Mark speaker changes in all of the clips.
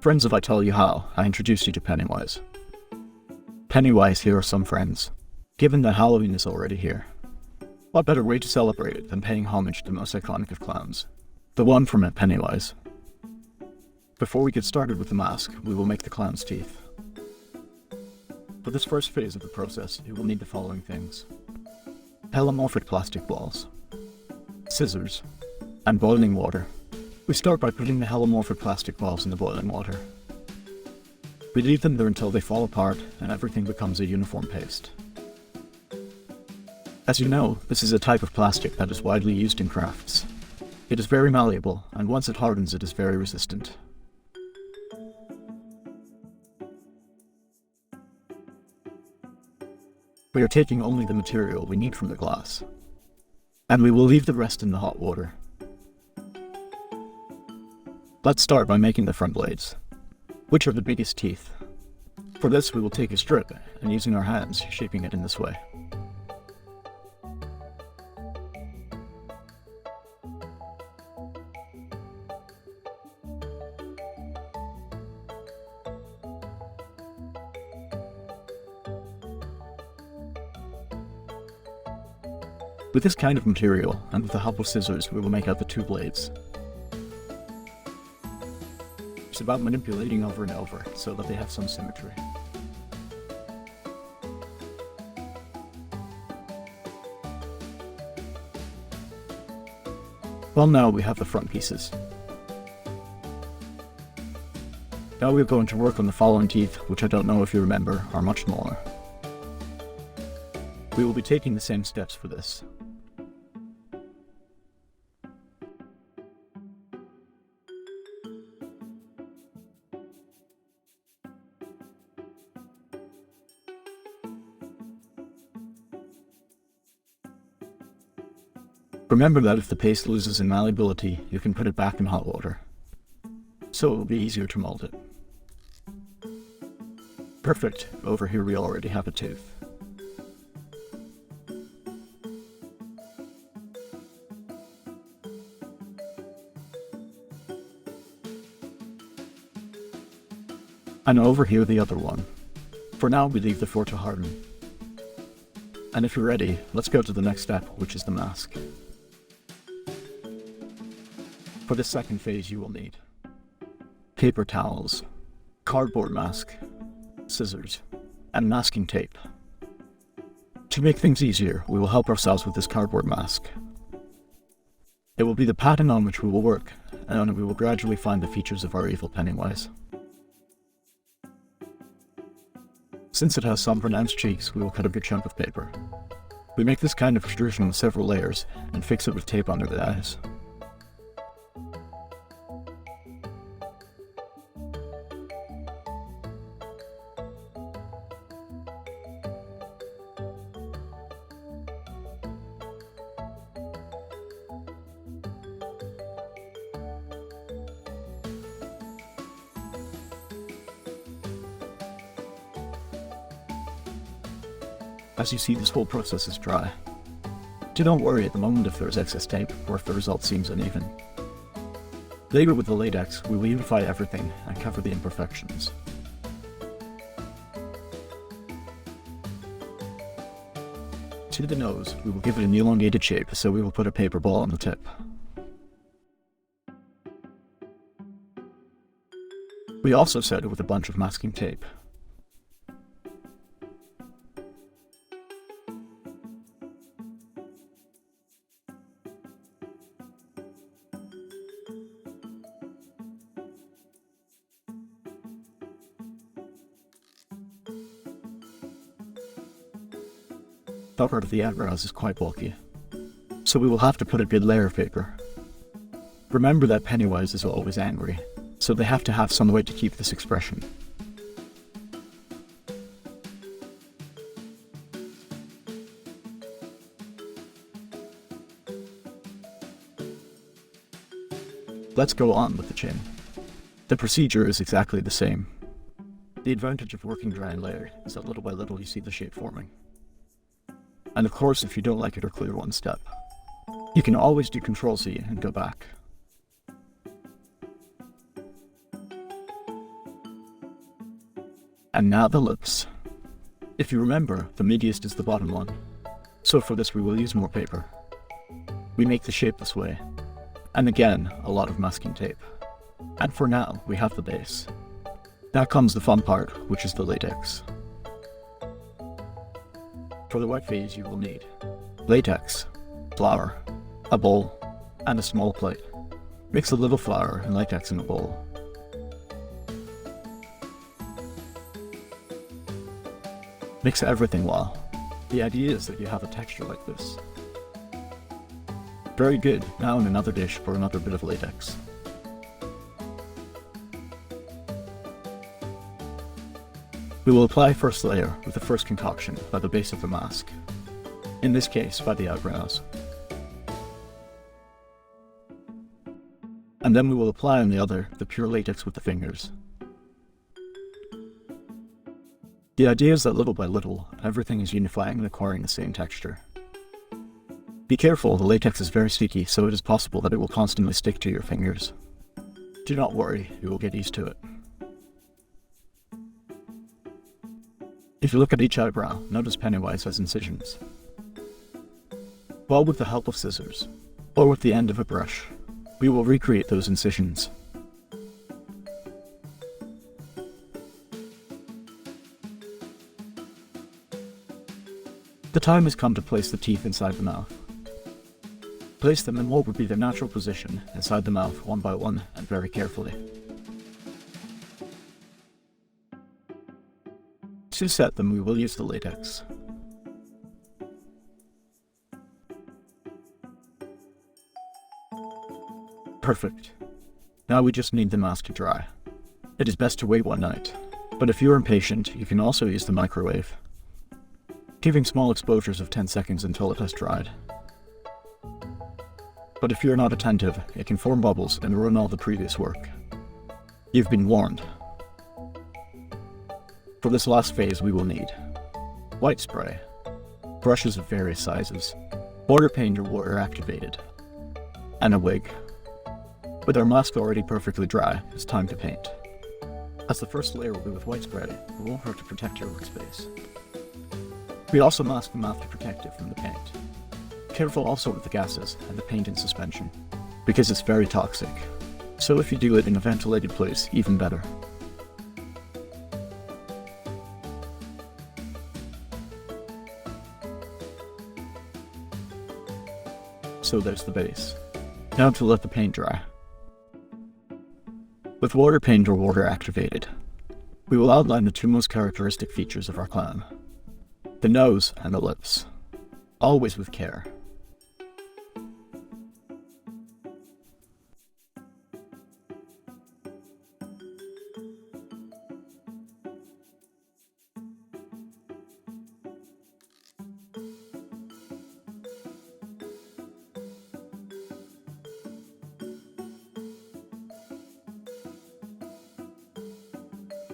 Speaker 1: Friends, if I tell you how, I introduce you to Pennywise. Pennywise, here are some friends. Given that Halloween is already here, what better way to celebrate it than paying homage to the most iconic of clowns, the one from Pennywise. Before we get started with the mask, we will make the clown's teeth. For this first phase of the process, you will need the following things: polymorphic plastic balls, scissors, and boiling water. We start by putting the holomorphic plastic balls in the boiling water. We leave them there until they fall apart and everything becomes a uniform paste. As you know, this is a type of plastic that is widely used in crafts. It is very malleable, and once it hardens it is very resistant. We are taking only the material we need from the glass, and we will leave the rest in the hot water. Let's start by making the front blades, which are the biggest teeth. For this we will take a strip and using our hands, shaping it in this way. With this kind of material, and with the help of scissors, we will make out the two blades. It's about manipulating over and over, so that they have some symmetry. Well, now we have the front pieces. Now we're going to work on the following teeth, which I don't know if you remember, are much smaller. We will be taking the same steps for this. Remember that if the paste loses in malleability, you can put it back in hot water, so it will be easier to mold it. Perfect, over here we already have a tooth. And over here the other one. For now we leave the fur to harden. And if you're ready, let's go to the next step, which is the mask. For this second phase you will need paper towels, cardboard mask, scissors, and masking tape. To make things easier, we will help ourselves with this cardboard mask. It will be the pattern on which we will work, and we will gradually find the features of our evil Pennywise. Since it has some pronounced cheeks, we will cut a good chunk of paper. We make this kind of protrusion with several layers, and fix it with tape under the eyes. As you see, this whole process is dry. Do not worry at the moment if there is excess tape or if the result seems uneven. Later with the latex, we will unify everything and cover the imperfections. To the nose, we will give it an elongated shape, so we will put a paper ball on the tip. We also set it with a bunch of masking tape. The part of the eyebrows is quite bulky, so we will have to put a good layer of paper. Remember that Pennywise is always angry, so they have to have some way to keep this expression. Let's go on with the chin. The procedure is exactly the same. The advantage of working dry and layered is that little by little you see the shape forming. And of course, if you don't like it or clear one step, you can always do Ctrl-Z and go back. And now the lips. If you remember, the meatiest is the bottom one. So for this we will use more paper. We make the shape this way. And again, a lot of masking tape. And for now, we have the base. Now comes the fun part, which is the latex. For the white phase you will need latex, flour, a bowl, and a small plate. Mix a little flour and latex in a bowl. Mix everything well. The idea is that you have a texture like this. Very good, now in another dish for another bit of latex. We will apply first layer with the first concoction by the base of the mask. In this case, by the eyebrows. And then we will apply on the other the pure latex with the fingers. The idea is that little by little, everything is unifying and acquiring the same texture. Be careful, the latex is very sticky, so it is possible that it will constantly stick to your fingers. Do not worry, you will get used to it. If you look at each eyebrow, notice Pennywise has incisions. Well, with the help of scissors, or with the end of a brush, we will recreate those incisions. The time has come to place the teeth inside the mouth. Place them in what would be their natural position inside the mouth one by one and very carefully. To set them, we will use the latex. Perfect. Now we just need the mask to dry. It is best to wait one night, but if you are impatient, you can also use the microwave, giving small exposures of 10 seconds until it has dried. But if you're not attentive, it can form bubbles and ruin all the previous work. You've been warned. For this last phase we will need white spray, brushes of various sizes, water paint or water activated, and a wig. With our mask already perfectly dry, it's time to paint. As the first layer will be with white spray, it won't hurt to protect your workspace. We also mask the mouth to protect it from the paint. Careful also with the gases and the paint in suspension, because it's very toxic. So if you do it in a ventilated place, even better. So there's the base. Now to let the paint dry. With water paint or water activated, we will outline the two most characteristic features of our clown. The nose and the lips. Always with care.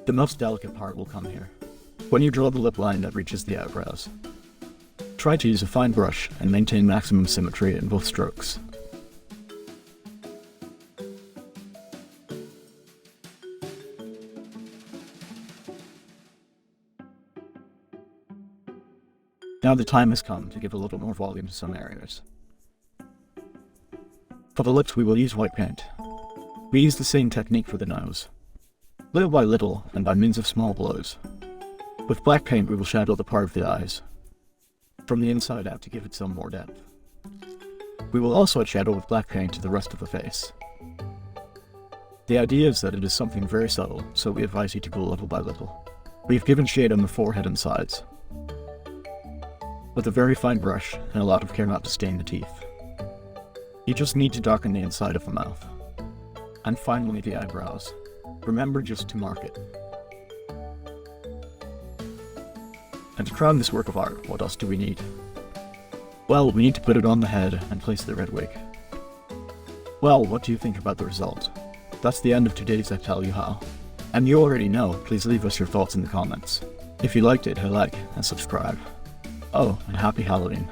Speaker 1: The most delicate part will come here, when you draw the lip line that reaches the eyebrows. Try to use a fine brush and maintain maximum symmetry in both strokes. Now the time has come to give a little more volume to some areas. For the lips we will use white paint. We use the same technique for the nose. Little by little, and by means of small blows. With black paint we will shadow the part of the eyes, from the inside out to give it some more depth. We will also add shadow with black paint to the rest of the face. The idea is that it is something very subtle, so we advise you to go little by little. We've given shade on the forehead and sides, with a very fine brush and a lot of care not to stain the teeth. You just need to darken the inside of the mouth. And finally the eyebrows. Remember just to mark it. And to crown this work of art, what else do we need? Well, we need to put it on the head and place the red wig. Well, what do you think about the result? That's the end of today's I Tell You How. And you already know, please leave us your thoughts in the comments. If you liked it, hit like and subscribe. Oh, and happy Halloween.